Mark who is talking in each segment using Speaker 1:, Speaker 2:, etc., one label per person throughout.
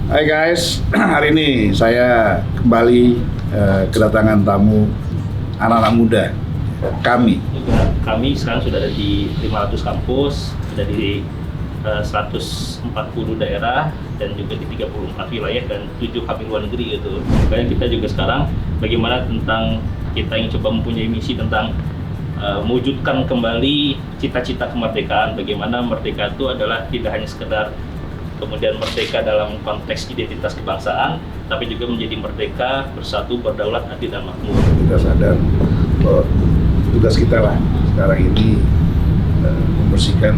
Speaker 1: Hai guys, hari ini saya kembali kedatangan tamu anak-anak muda
Speaker 2: Kami sekarang sudah ada di 500 kampus, ada di 140 daerah dan juga di 34 wilayah dan 7 hub luar negeri gitu. Makanya kita juga sekarang bagaimana tentang kita yang coba mempunyai misi tentang mewujudkan kembali cita-cita kemerdekaan. Bagaimana merdeka itu adalah tidak hanya sekedar kemudian merdeka dalam konteks identitas kebangsaan, tapi juga menjadi merdeka, bersatu, berdaulat, adil dan makmur.
Speaker 1: Kita sadar bahwa tugas kita lah sekarang ini membersihkan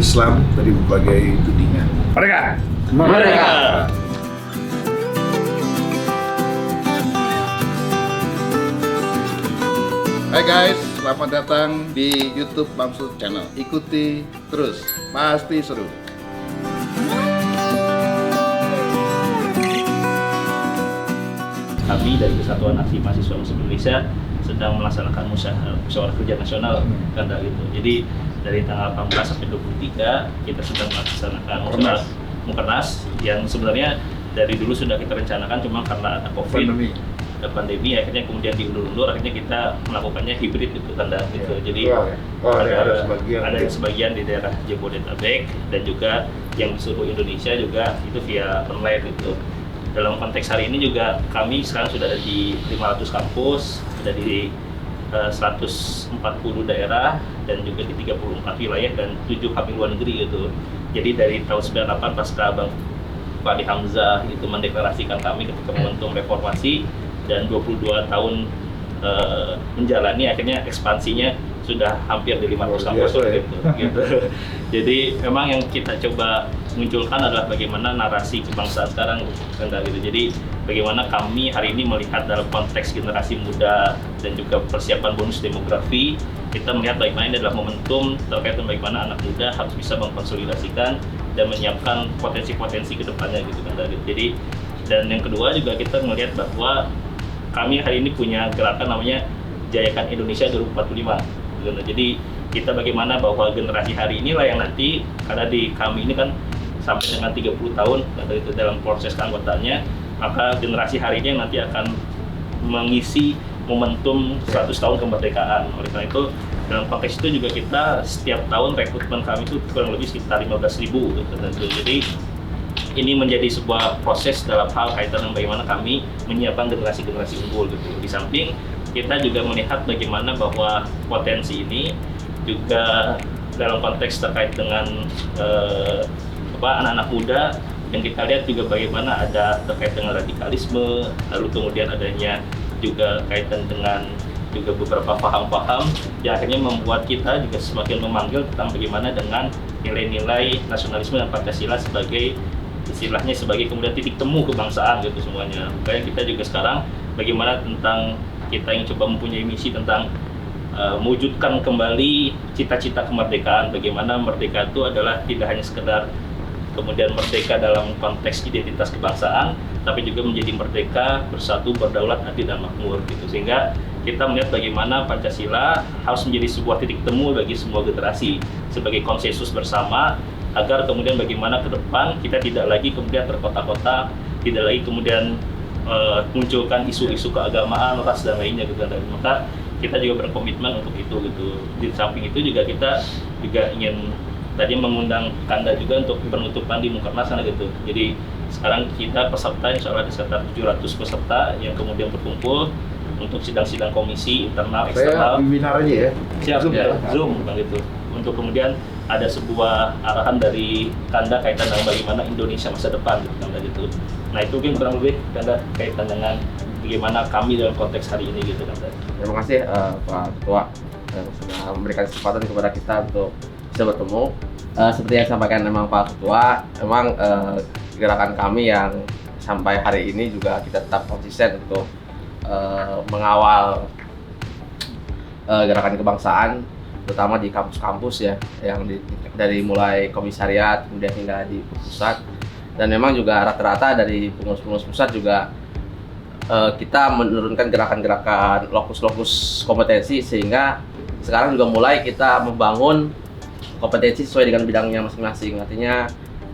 Speaker 1: Islam dari berbagai tudingan. Merdeka!
Speaker 2: Merdeka!
Speaker 1: Hai guys, selamat datang di YouTube Bamsud Channel. Ikuti terus, pasti seru.
Speaker 2: Kami dari Kesatuan Aksi Mahasiswa Muslim Indonesia sedang melaksanakan musyawarah kerja nasional Kanda gitu. Jadi dari tanggal 18 sampai 23 kita sedang melaksanakan musyawarah Mukernas yang sebenarnya dari dulu sudah kita rencanakan, cuma karena ada pandemi akhirnya kemudian diundur-undur, akhirnya kita melakukannya hibrid gitu Kanda gitu. Jadi ada yang sebagian di daerah Jabodetabek dan juga yang di seluruh Indonesia juga itu via online gitu. Dalam konteks hari ini juga kami sekarang sudah ada di 500 kampus, ada di 140 daerah dan juga di 34 wilayah dan 7 hub luar negeri gitu. Jadi dari tahun 98 pasca Bang Fahri Hamzah itu mendeklarasikan kami ketika momentum reformasi dan 22 tahun menjalani, akhirnya ekspansinya sudah hampir di 500 kampus gitu. Jadi memang yang kita coba munculkan adalah bagaimana narasi kebangsaan sekarang gitu. Jadi bagaimana kami hari ini melihat dalam konteks generasi muda dan juga persiapan bonus demografi, kita melihat bagaimana ini adalah momentum terkait dengan bagaimana anak muda harus bisa mengkonsolidasikan dan menyiapkan potensi-potensi ke depannya gitu kan. Jadi dan yang kedua juga kita melihat bahwa kami hari ini punya gerakan namanya Jayakan Indonesia 2045. Jadi kita bagaimana bahwa generasi hari inilah yang nanti, karena di kami ini kan sampai dengan 30 tahun itu dalam proses keanggotaannya, maka generasi hari ini yang nanti akan mengisi momentum 100 tahun kemerdekaan. Oleh karena itu dalam konteks itu juga kita setiap tahun rekrutmen kami itu kurang lebih sekitar 15.000 gitu. Jadi ini menjadi sebuah proses dalam hal kaitan dengan bagaimana kami menyiapkan generasi-generasi unggul gitu. Di samping kita juga melihat bagaimana bahwa potensi ini juga dalam konteks terkait dengan anak-anak muda yang kita lihat juga bagaimana ada terkait dengan radikalisme, lalu kemudian adanya juga kaitan dengan juga beberapa paham-paham yang akhirnya membuat kita juga semakin memanggil tentang bagaimana dengan nilai-nilai nasionalisme dan Pancasila sebagai istilahnya sebagai kemudian titik temu kebangsaan gitu semuanya. Makanya kita juga sekarang bagaimana tentang kita yang coba mempunyai misi tentang mewujudkan kembali cita-cita kemerdekaan. Bagaimana merdeka itu adalah tidak hanya sekedar kemudian merdeka dalam konteks identitas kebangsaan, tapi juga menjadi merdeka, bersatu, berdaulat, adil dan makmur gitu. Sehingga kita melihat bagaimana Pancasila harus menjadi sebuah titik temu bagi semua generasi sebagai konsensus bersama, agar kemudian bagaimana ke depan kita tidak lagi kemudian terkotak-kotak, tidak lagi kemudian munculkan isu-isu keagamaan, ras dan lainnya gitu. Dan maka kita juga berkomitmen untuk itu gitu. Di samping itu juga kita juga ingin tadi mengundang Kanda juga untuk penutupan di Mukernas sana gitu. Jadi sekarang kita peserta insya Allah ada sekitar 700 peserta yang kemudian berkumpul untuk sidang-sidang komisi internal eksternal.
Speaker 1: Saya webinar aja ya.
Speaker 2: Siap ya, Zoom bang gitu. Untuk kemudian ada sebuah arahan dari Kanda kaitan dengan bagaimana Indonesia masa depan gitu Kanda gitu. Nah itu mungkin kurang lebih Kanda kaitan dengan bagaimana kami dalam konteks hari ini gitu Kanda.
Speaker 3: Terima kasih Pak Ketua yang sudah memberikan kesempatan kepada kita untuk bisa bertemu. Seperti yang disampaikan memang Pak Ketua, memang gerakan kami yang sampai hari ini juga kita tetap konsisten untuk mengawal gerakan kebangsaan, terutama di kampus-kampus ya, yang dari mulai komisariat kemudian hingga di pusat. Dan memang juga rata-rata dari pengurus-pengurus pusat juga kita menurunkan gerakan-gerakan lokus-lokus kompetensi, sehingga sekarang juga mulai kita membangun kompetensi sesuai dengan bidangnya masing-masing. Artinya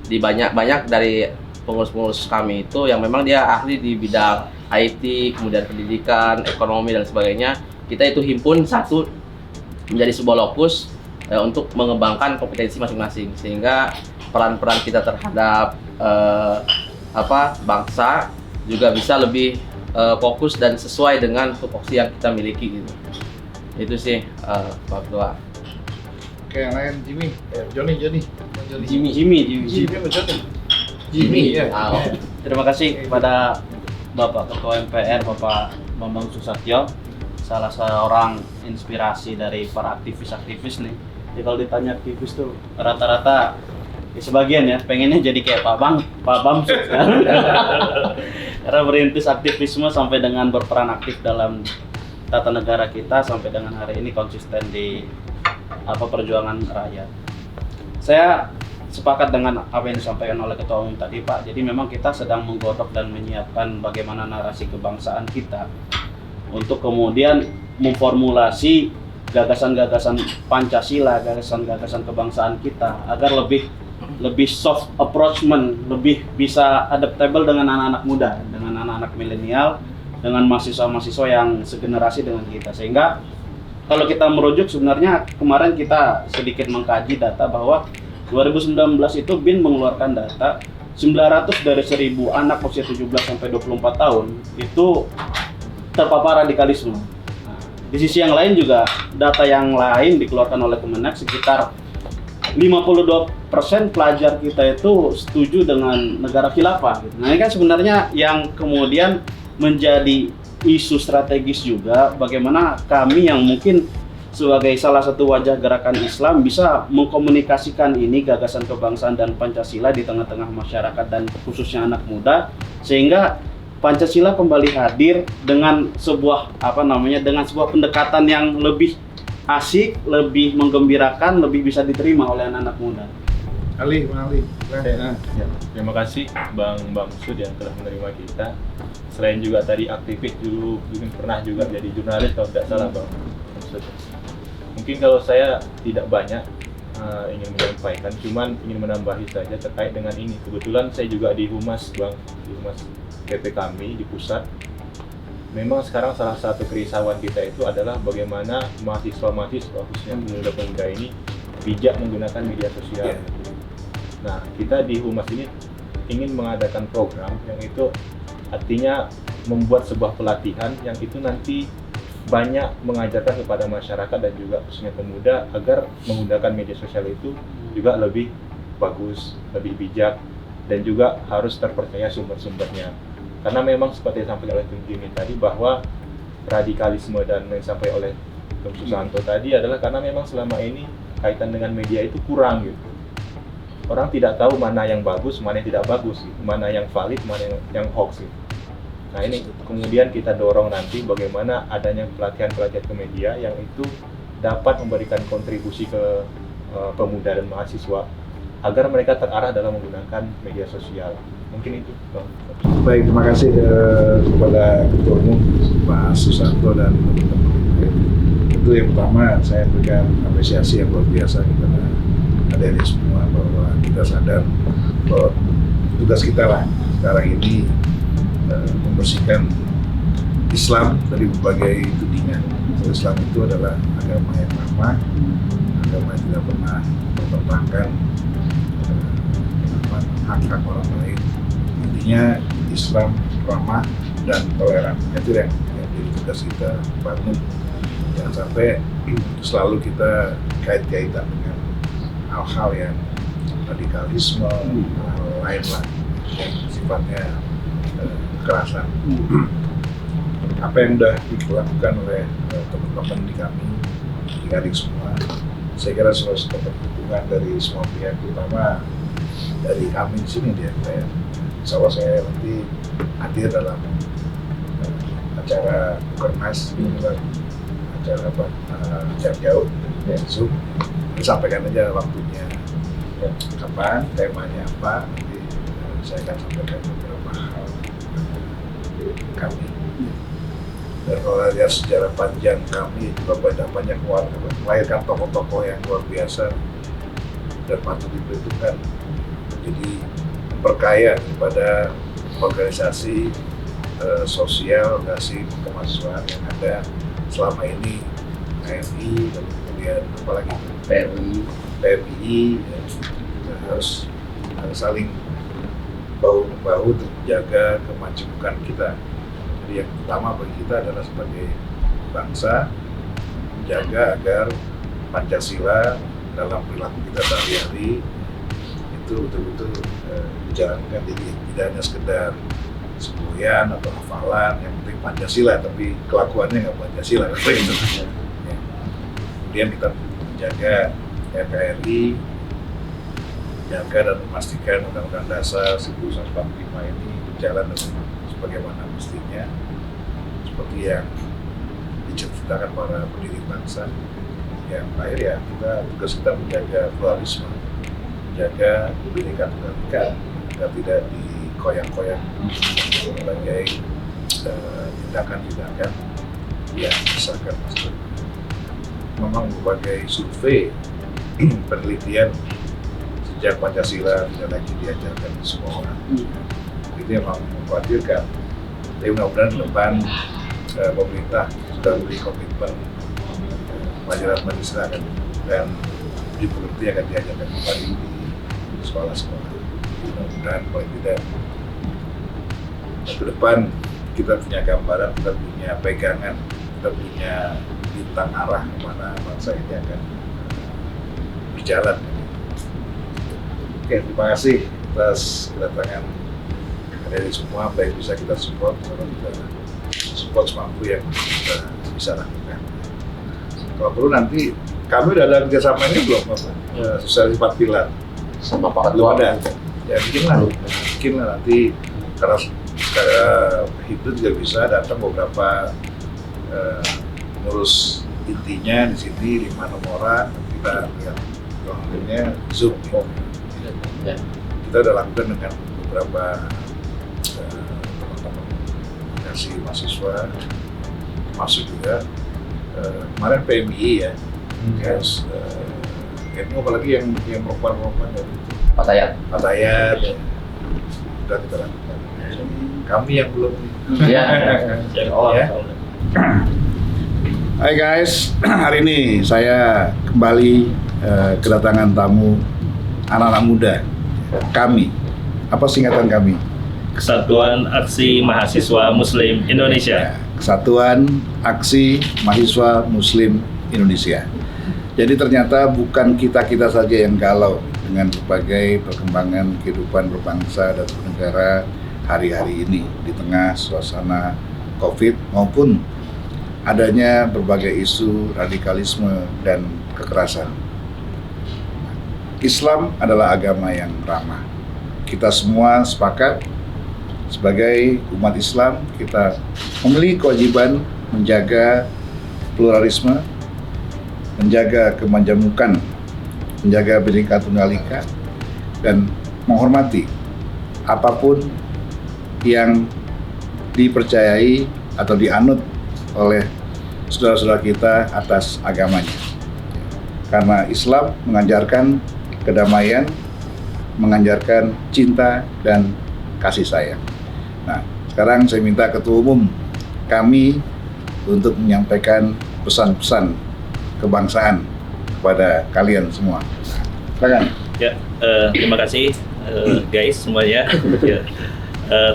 Speaker 3: di banyak dari pengurus-pengurus kami itu yang memang dia ahli di bidang IT, kemudian pendidikan, ekonomi dan sebagainya. Kita itu himpun satu menjadi sebuah lokus untuk mengembangkan kompetensi masing-masing, sehingga peran-peran kita terhadap bangsa juga bisa lebih fokus dan sesuai dengan tupoksi yang kita miliki gitu. Itu sih Pak Ketua.
Speaker 1: Oke, yang lain Jimmy, Joni.
Speaker 4: Jimmy ya.
Speaker 5: Terima kasih kepada Bapak Ketua MPR, Bapak Bambang Susatyo, salah seorang inspirasi dari para aktivis-aktivis nih. Jadi kalau ditanya aktivis tuh rata-rata ya sebagian ya pengennya jadi kayak Pak Bamsud karena merintis aktivisme sampai dengan berperan aktif dalam tata negara kita sampai dengan hari ini konsisten di perjuangan rakyat. Saya sepakat dengan apa yang disampaikan oleh Ketua Umum tadi Pak. Jadi memang kita sedang menggodok dan menyiapkan bagaimana narasi kebangsaan kita untuk kemudian memformulasi gagasan-gagasan Pancasila, gagasan-gagasan kebangsaan kita agar lebih soft approachment, lebih bisa adaptable dengan anak-anak muda, dengan anak-anak milenial, dengan mahasiswa-mahasiswa yang segenerasi dengan kita. Sehingga kalau kita merujuk sebenarnya kemarin kita sedikit mengkaji data bahwa 2019 itu BIN mengeluarkan data 900 dari 1000 anak usia 17 sampai 24 tahun itu terpapar radikalisme. Nah, di sisi yang lain juga data yang lain dikeluarkan oleh Kemenak sekitar 52% pelajar kita itu setuju dengan negara khilafah. Nah ini kan sebenarnya yang kemudian menjadi isu strategis juga bagaimana kami yang mungkin sebagai salah satu wajah gerakan Islam bisa mengkomunikasikan ini gagasan kebangsaan dan Pancasila di tengah-tengah masyarakat dan khususnya anak muda sehingga Pancasila kembali hadir dengan sebuah dengan sebuah pendekatan yang lebih asik, lebih menggembirakan, lebih bisa diterima oleh anak-anak muda.
Speaker 1: Ali.
Speaker 4: Terima kasih Bang Bamsud yang telah menerima kita. Selain juga tadi aktivis dulu pernah juga jadi jurnalis kalau tidak salah Bang Bamsud. Mungkin kalau saya tidak banyak ingin menyampaikan, cuman ingin menambahi saja terkait dengan ini. Kebetulan saya juga di Humas Bang, di Humas PP kami di pusat. Memang sekarang salah satu kerisauan kita itu adalah bagaimana mahasiswa-mahasiswa khususnya pemuda-pemuda ini bijak menggunakan media sosial. Nah, kita di Humas ini ingin mengadakan program yang itu artinya membuat sebuah pelatihan yang itu nanti banyak mengajarkan kepada masyarakat dan juga khususnya pemuda agar menggunakan media sosial itu juga lebih bagus, lebih bijak dan juga harus terpercaya sumber-sumbernya. Karena memang seperti yang disampaikan oleh Tung Jimmy tadi bahwa radikalisme dan yang disampaikan oleh Tung Susanto tadi adalah karena memang selama ini kaitan dengan media itu kurang gitu. Orang tidak tahu mana yang bagus, mana yang tidak bagus, gitu. Mana yang valid, mana yang hoax gitu. Nah ini kemudian kita dorong nanti bagaimana adanya pelatihan-pelatihan ke media yang itu dapat memberikan kontribusi ke pemuda dan mahasiswa agar mereka terarah dalam menggunakan media sosial. Mungkin itu, Bang.
Speaker 1: Baik, terima kasih kepada Ketua Umum Pak Susanto dan teman-teman. Itu yang pertama saya berikan apresiasi yang luar biasa kepada adik-adik semua bahwa kita sadar bahwa tugas kita lah sekarang ini membersihkan Islam dari berbagai tudingan. Islam itu adalah agama yang ramah, agama yang tidak pernah mempertahankan hak-hak orang lain. Intinya Islam ramah dan toleran. Itu yang jadi tugas kita bangun. Jangan sampai selalu kita kait-kaitan dengan hal-hal yang radikalisme, hal lain lah yang sifatnya kekerasan. Apa yang sudah dilakukan oleh teman-teman di kami, adik-adik semua, saya kira suatu dukungan dari semua pihak, terutama dari kami di sini dia. Insya Allah saya nanti hadir dalam acara Bukernas, acara jarak jauh, Zoom. Sampaikan aja waktunya, kapan, temanya apa, nanti saya akan sampaikan beberapa hal kami. Dan kalau lihat sejarah panjang kami juga banyak melahirkan tokoh-tokoh yang luar biasa dan patut diperhitungkan. Jadi memperkaya daripada organisasi sosial, organisasi kemahasiswaan yang ada selama ini, AMI, dan kemudian apalagi PMI, ya, kita harus saling bahu-membahu untuk menjaga kemajemukan kita. Jadi yang pertama bagi kita adalah sebagai bangsa, menjaga agar Pancasila dalam perilaku kita sehari-hari itu betul-betul dijalankan. Jadi tidak hanya sekedar semboyan atau hafalan, yang penting Pancasila, tapi kelakuannya nggak Pancasila. Gitu. Ya. Kemudian kita menjaga NKRI, menjaga dan memastikan Undang-Undang Dasar 1945 ini berjalan dengan sebagaimana mestinya, seperti yang diceritakan para pendiri bangsa. Yang terakhir ya, tugas kita menjaga pluralisme, menjaga Bhinneka Tunggal Ika, agar tidak dikoyak-koyak sebagai tindakan-tindakan yang misalkan memang berbagai survei penelitian sejak Pancasila tidak lagi diajarkan di semua orang. Itu memang mengkhawatirkan. Tapi mudah-mudahan ke depan pemerintah sudah beri komitmen pelajaran Pancasila dan dimengerti akan diajarkan kembali di sekolah-sekolah. Mudah-mudahan paling tidak ke depan kita punya gambaran, kita punya pegangan, kita punya bintang arah kemana bangsa ini akan berjalan. Oke, terima kasih atas kedatangan dari semua. Baik bisa kita support, kalau kita support semampu yang kita bisa lakukan. Kalau perlu nanti kami udah ada kerjasama ini belum, Bapak? Sosialisasi 4 pilar.
Speaker 3: Sama Pak
Speaker 1: Belum
Speaker 3: Ketua.
Speaker 1: ada. Ya bikin lah nanti, karena itu juga bisa datang beberapa ngurus intinya di sini 5-6 orang, kita lihat akhirnya Zoom.
Speaker 3: Ya.
Speaker 1: Kita udah lakukan dengan beberapa teman-teman organisasi mahasiswa, masuk juga kemarin PMI ya, guys, PMI apalagi yang perempuan dari
Speaker 3: Pak Tayat.
Speaker 1: Patayat, sudah kita lakukan. Kami yang belum.
Speaker 3: Iya.
Speaker 1: Ya. Hai guys, hari ini saya kembali kedatangan tamu anak-anak muda. Kami, apa singkatan kami?
Speaker 2: Kesatuan Aksi Mahasiswa Muslim Indonesia.
Speaker 1: Kesatuan Aksi Mahasiswa Muslim Indonesia. Jadi ternyata bukan kita-kita saja yang galau dengan berbagai perkembangan kehidupan berbangsa dan bernegara hari-hari ini di tengah suasana COVID maupun adanya berbagai isu radikalisme dan kekerasan. Islam adalah agama yang ramah. Kita semua sepakat sebagai umat Islam kita memiliki kewajiban menjaga pluralisme, menjaga kemajemukan, menjaga Bhinneka Tunggal Ika, dan menghormati apapun yang dipercayai atau dianut oleh saudara-saudara kita atas agamanya. Karena Islam mengajarkan kedamaian, mengajarkan cinta dan kasih sayang. Nah, sekarang saya minta Ketua Umum kami untuk menyampaikan pesan-pesan kebangsaan kepada kalian semua. Silakan.
Speaker 2: Ya, terima kasih guys semuanya. Ya.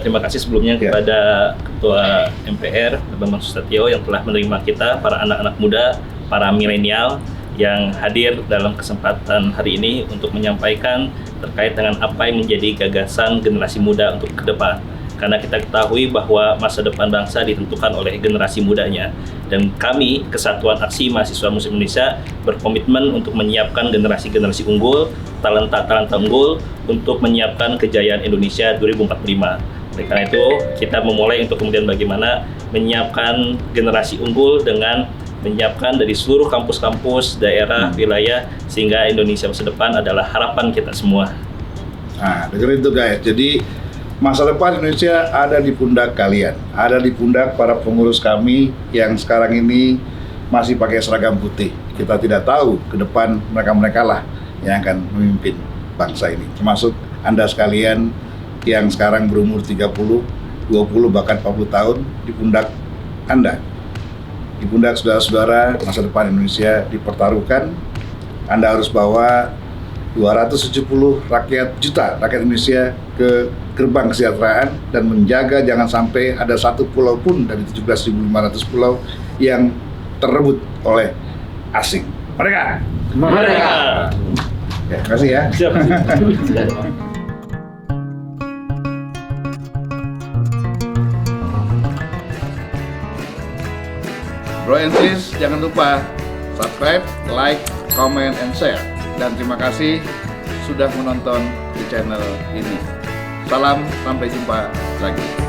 Speaker 2: Terima kasih sebelumnya kepada Ketua MPR Bambang Susatyo yang telah menerima kita, para anak-anak muda, para milenial yang hadir dalam kesempatan hari ini untuk menyampaikan terkait dengan apa yang menjadi gagasan generasi muda untuk ke depan. Karena kita ketahui bahwa masa depan bangsa ditentukan oleh generasi mudanya. Dan kami, Kesatuan Aksi Mahasiswa Muslim Indonesia, berkomitmen untuk menyiapkan generasi-generasi unggul, talenta-talenta unggul, untuk menyiapkan kejayaan Indonesia 2045. Oleh karena itu, kita memulai untuk kemudian bagaimana menyiapkan generasi unggul dengan menyiapkan dari seluruh kampus-kampus, daerah, wilayah, sehingga Indonesia masa depan adalah harapan kita semua.
Speaker 1: Nah, dengerin itu guys. Jadi masa depan Indonesia ada di pundak kalian, ada di pundak para pengurus kami yang sekarang ini masih pakai seragam putih. Kita tidak tahu ke depan mereka-mereka lah yang akan memimpin bangsa ini. Termasuk Anda sekalian yang sekarang berumur 30, 20, bahkan 40 tahun di pundak Anda. Di pundak saudara-saudara, masa depan Indonesia dipertaruhkan. Anda harus bawa 270 juta rakyat Indonesia ke gerbang kesejahteraan dan menjaga jangan sampai ada satu pulau pun dari 17.500 pulau yang terrebut oleh asing. Merdeka!
Speaker 3: Merdeka!
Speaker 1: Ya, terima kasih ya.
Speaker 2: Siap.
Speaker 1: Bro and sis, jangan lupa subscribe, like, comment, and share. Dan terima kasih sudah menonton di channel ini. Salam, sampai jumpa lagi.